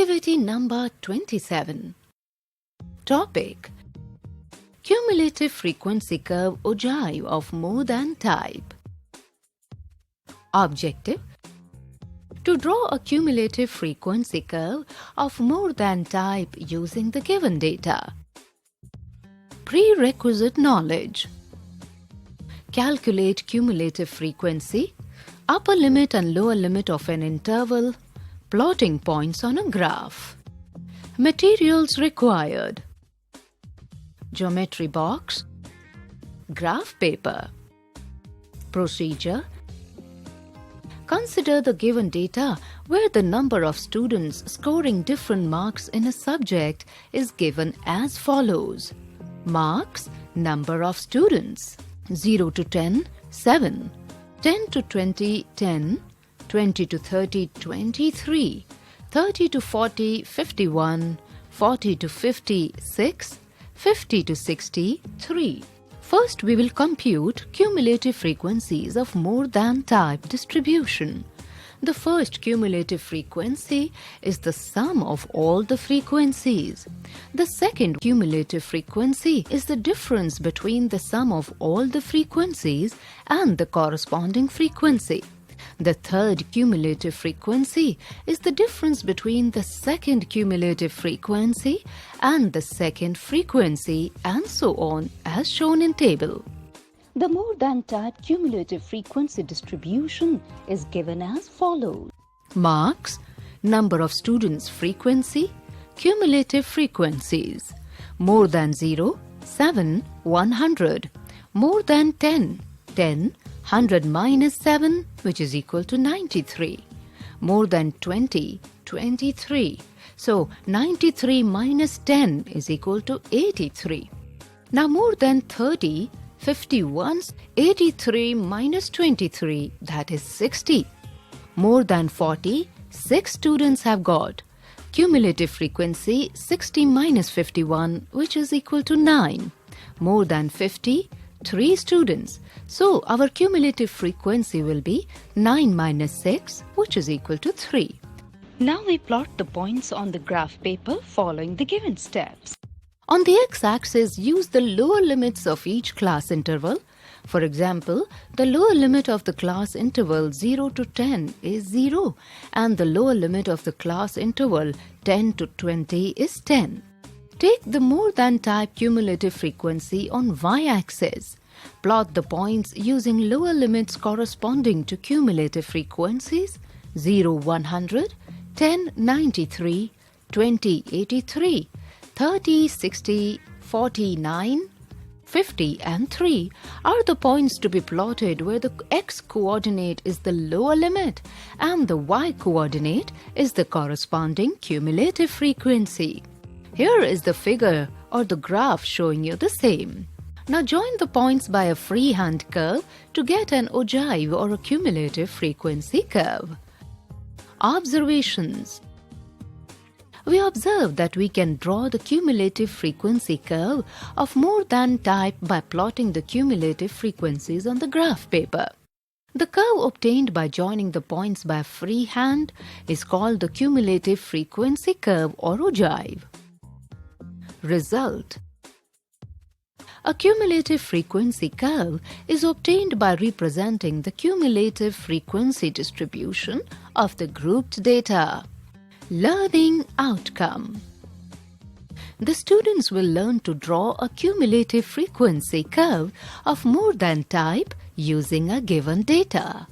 Activity number 27. Topic: Cumulative frequency curve ogive of more than type. Objective: to draw a cumulative frequency curve of more than type using the given data. Prerequisite knowledge: calculate cumulative frequency, upper limit and lower limit of an interval, plotting points on a graph. Materials required: geometry box, graph paper. Procedure: consider the given data where the number of students scoring different marks in a subject is given as follows. Marks: number of students, 0 to 10, 7, 10 to 20, 10, 20 to 30, 23, 30 to 40, 51, 40 to 50, 6, 50 to 60, 3. First, we will compute cumulative frequencies of more than type distribution. The first cumulative frequency is the sum of all the frequencies. The second cumulative frequency is the difference between the sum of all the frequencies and the corresponding frequency. The third cumulative frequency is the difference between the second cumulative frequency and the second frequency, and so on, as shown in table. The more than type cumulative frequency distribution is given as follows. Marks: number of students frequency, cumulative frequencies. More than 0, 7, 100. More than 10, 10, 100 minus 7, which is equal to 93. More than 20, 23. So 93 minus 10 is equal to 83. Now more than 30, 51, 83 minus 23, that is 60. More than 40, 6 students have got. Cumulative frequency 60 minus 51, which is equal to 9. More than 50, 3 students. So our cumulative frequency will be 9 minus 6, which is equal to 3. Now we plot the points on the graph paper following the given steps. On the x-axis, use the lower limits of each class interval. For example, the lower limit of the class interval 0 to 10 is 0, and the lower limit of the class interval 10 to 20 is 10. Take the more than type cumulative frequency on y-axis. Plot the points using lower limits corresponding to cumulative frequencies 0, 100, 10, 93, 20, 83, 30, 60, 49, 50 and 3 are the points to be plotted where the x-coordinate is the lower limit and the y-coordinate is the corresponding cumulative frequency. Here is the figure or the graph showing you the same. Now join the points by a freehand curve to get an ogive or a cumulative frequency curve. Observations: we observe that we can draw the cumulative frequency curve of more than type by plotting the cumulative frequencies on the graph paper. The curve obtained by joining the points by freehand is called the cumulative frequency curve or ogive. Result: a cumulative frequency curve is obtained by representing the cumulative frequency distribution of the grouped data. Learning outcome: the students will learn to draw a cumulative frequency curve of more than type using a given data.